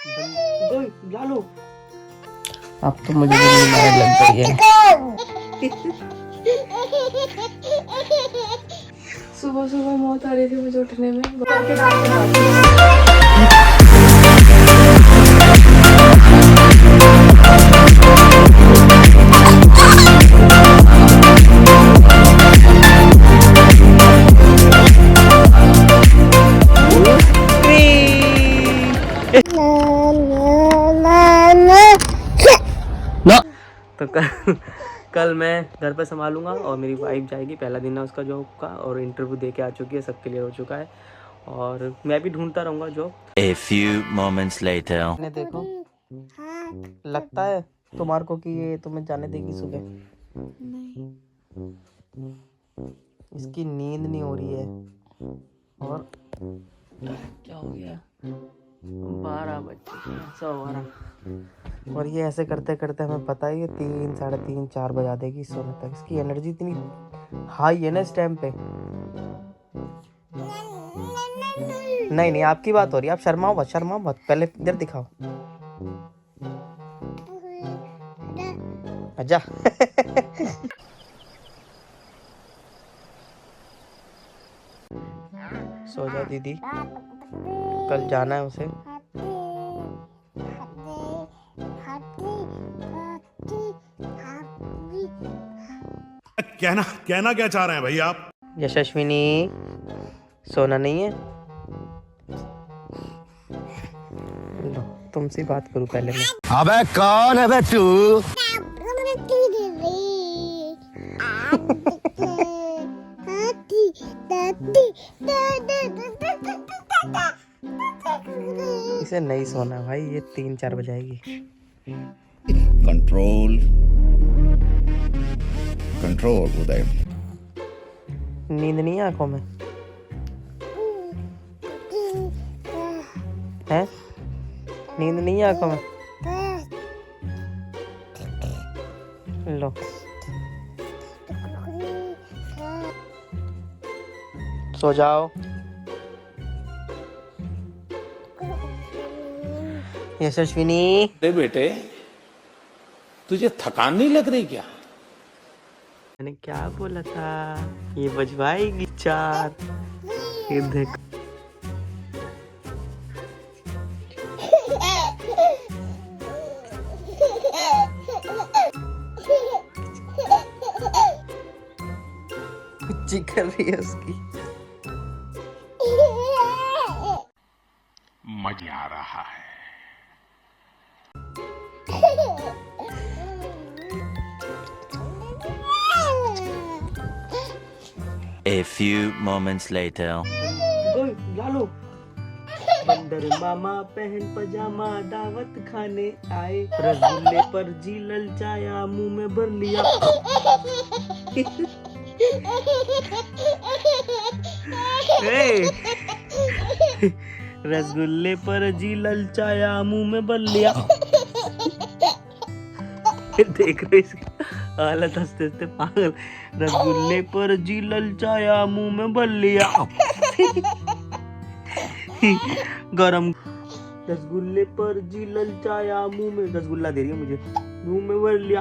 लालू अब तो मुझे भी नींद आने लग गई है। सुबह सुबह मौत आ रही थी मुझे उठने में। तो कल मैं घर पे संभालूंगा और मेरी वाइफ जाएगी, पहला दिन है उसका जॉब का और इंटरव्यू दे के आ चुकी है, सब क्लियर हो चुका है और मैं भी ढूंढता रहूँगा job. A few moments later. देखो लगता है तुम्हारे को कि ये तुम्हें जाने देगी सुबह? इसकी नींद नहीं हो रही है और क्या हो गया, 12 बज चुके हैं, 12:15 और ये ऐसे करते करते हमें पता है ये 3, 3:30, 4 बजा देगी सोने तक। इसकी एनर्जी इतनी हाई है ना इस टाइम पे। नहीं नहीं आपकी बात हो रही है, आप शर्माओ मत, पहले इधर दिखाओ। आजा। सो जा दीदी, कल जाना है उसे। कहना क्या चाह रहे हैं भाई आप? यशस्विनी सोना नहीं है? लो तुमसे बात करूं पहले मैं। अबे कौन है बे तू? इसे नहीं सोना भाई, ये 3-4 बजाएगी। कंट्रोल उदय। नींद नहीं है आंखों में है? नींद नहीं है आंखों में? लो सो जाओ। यशस्विनी अरे बेटे तुझे थकान नहीं लग रही क्या? मैंने क्या बोला था, ये बजवाएगी 4। ये देख कुछ कर रही है उसकी। मजा आ रहा है। A few moments later. ओए लालू, बंदर मामा पहन पजामा दावत खाने आए, रसगुल्ले पर जी ललचाया मुंह में भर लिया। रसगुल्ले पर जी ललचाया मुंह में भर लिया। देख रहे इसकी हालत, हंसते हंसते पागल। रसगुल्ले पर जी ललचाया मुंह में भर लिया। गरम रसगुल्ले पर जी ललचाया मुंह में, रसगुल्ला दे रही है मुझे, मुंह में भर लिया।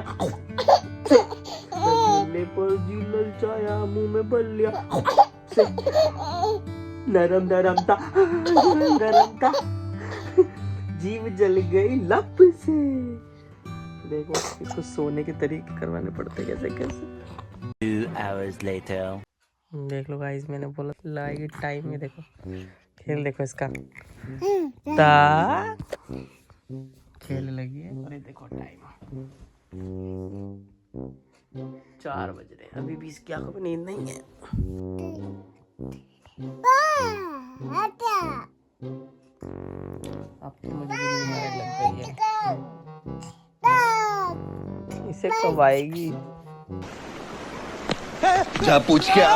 रसगुल्ले पर जी ललचाया मुंह में भर लिया। नरम नरम था, जीव जल गई लप से। देखो इसको सोने के तरीके करवाने पड़ते कैसे कैसे। 2 hours later. देख लो गाइस, मैंने बोला लाइट टाइम में देखो खेल, देखो इसका ता खेलने लगी है। और ये देखो टाइम 4 बज रहे हैं, अभी भी इसकी आंखों में नींद नहीं है। अब तो मुझे भी नींद आने लग गई है। इसे कब आएगी? जा पूछ क्या?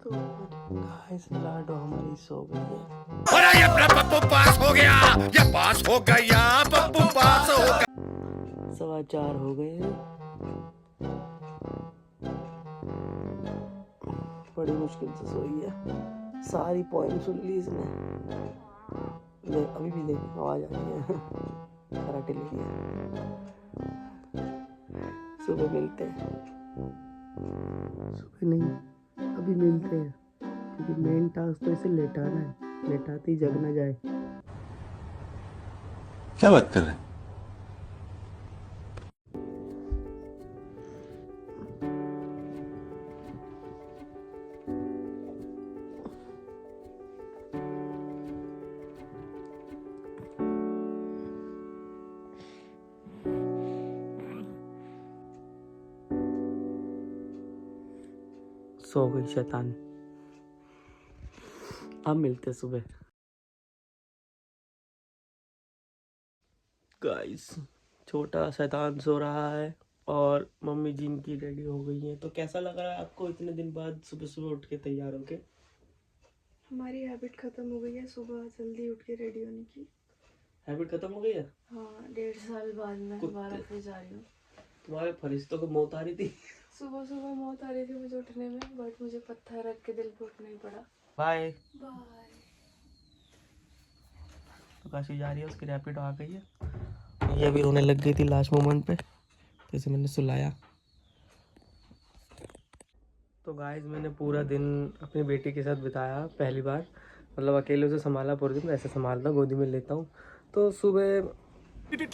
तो गाइस लाडो हमारी सो गई है। अरे ये अपना पप्पू पास हो गया, ये पास हो गया, पप्पू पास हो गया। 4:15 हो गए हैं। बड़ी मुश्किल से सोई है, सारी पोएम सुन ली इसने। अभी भी देखो आवाज आ रही है। कराटे ले लिया। सुबह मिलते हैं। सुबह नहीं, अभी मिलते हैं, क्योंकि मेन टास्क तो इसे लेटाना है, लेटाते ही जग ना जाए। क्या बात कर रहे हैं? सो गई शैतान। अब मिलते सुबह। गाइस, छोटा शैतान सो रहा है और मम्मी जी इनकी रेडी हो गई है। तो कैसा लग रहा है आपको इतने दिन बाद सुबह सुबह उठ के तैयार होके? हमारी हैबिट खत्म हो गई है सुबह जल्दी उठ के रेडी होने की। हैबिट खत्म हो गई है? हाँ, 1.5 साल बाद मैं दोबारा फिर जा रही हूँ। तुम्हारे फरिश्तों को मौत आ रही थी। सुबह सुबह मौत आ रही थी मुझे उठने में, बट मुझे पत्थर रख के दिल पे उठना ही पड़ा। बाय। बाय। तो काशी जा रही है, उसकी रैपिड आ गई है। ये अभी रोने लग गई थी लास्ट मोमेंट पे, तो इसे मैंने सुलाया। तो गाइस, मैंने पूरा दिन अपनी बेटी के साथ बिताया पहली बार। मतलब अकेले उसे संभाला पूरे दिन, ऐसे संभालता, गोदी में लेता हूँ। तो सुबह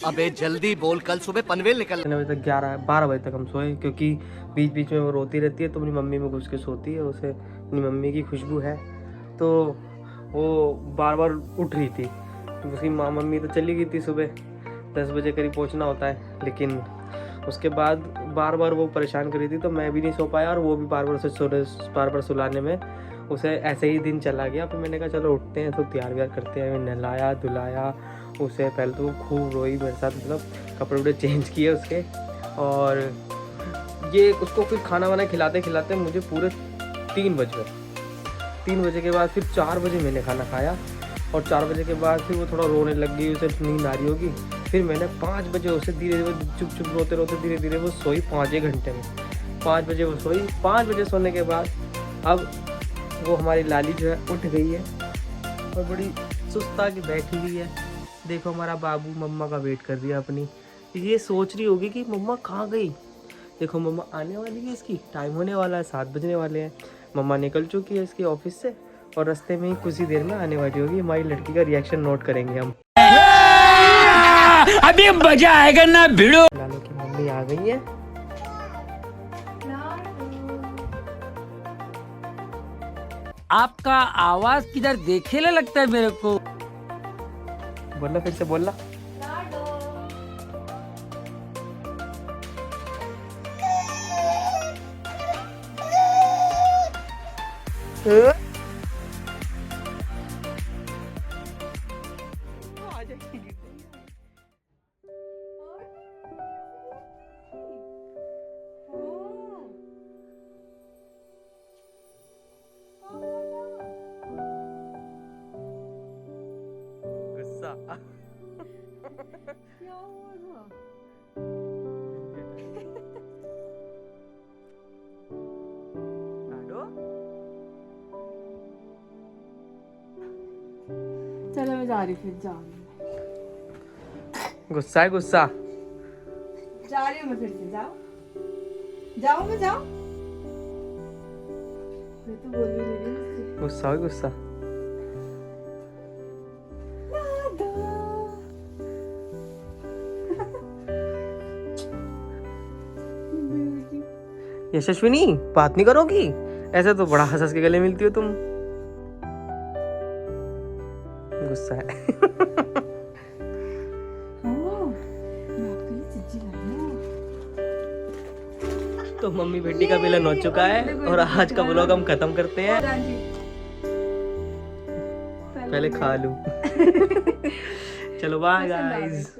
अबे जल्दी बोल, कल सुबह पनवेल निकल। 9 बजे तक 11-12 बजे तक हम सोए, क्योंकि बीच बीच में वो रोती रहती है तो अपनी मम्मी में घुस के सोती है। उसे अपनी मम्मी की खुशबू है, तो वो बार बार उठ रही थी। तो उसकी मम्मी तो चली गई थी, सुबह 10 बजे करीब पहुंचना होता है, लेकिन उसके बाद बार बार वो परेशान कर रही थी, तो मैं भी नहीं सो पाया और वो भी बार बार सुलाने में उसे ऐसे ही दिन चला गया। फिर मैंने कहा चलो उठते हैं, तो तैयार व्यार करते हैं। नहलाया धुलाया उसे, पहले तो वो खूब रोई मेरे साथ, मतलब कपड़े वपड़े चेंज किए उसके। और ये उसको फिर खाना वाना खिलाते खिलाते मुझे पूरे 3 बज गए। 3 बजे के बाद फिर 4 बजे मैंने खाना खाया, और 4 बजे के बाद फिर वो थोड़ा रोने लग गई, उसे नींद आ रही होगी। फिर मैंने 5 बजे उसे धीरे धीरे चुप चुप रोते रोते धीरे धीरे वो सोई 5 घंटे में। 5 बजे वो सोई। 5 बजे सोने के बाद अब वो हमारी लाली जो है उठ गई है और बड़ी सुस्ता के बैठी हुई है। देखो हमारा बाबू मम्मा का वेट कर रही है अपनी। ये सोच रही होगी कि मम्मा कहाँ गई। देखो मम्मा आने वाली है, इसकी टाइम होने वाला है, 7 बजने वाले हैं। मम्मा निकल चुकी है इसके ऑफिस से और रास्ते में ही कुछ ही देर में आने वाली होगी। हमारी लड़की का रिएक्शन नोट करेंगे हम। अभी मजा आएगा ना भिड़ो। लालू की मम्मी आ गई है। आपका आवाज किधर देखेला लगता है मेरे को। बोलना, फिर से बोलना। गुस्सा। क्या हुआ? चलो मैं जा रही, फिर जा रही हूँ। गुस्सा है, गुस्सा। जा रही हूँ मैं, फिर से जाओ जाओ मैं जाओ। मैं तो बोल भी नहीं रही मुझसे। गुस्सा है, गुस्सा। यशस्विनी, बात नहीं करोगी? ऐसे तो बड़ा हंस हंस के गले मिलती हो तुम। गुस्सा है। तो मम्मी बेटी का मिलन हो चुका है और आज का व्लॉग हम खत्म करते हैं। पहले खा लूं। चलो बाय गाइस।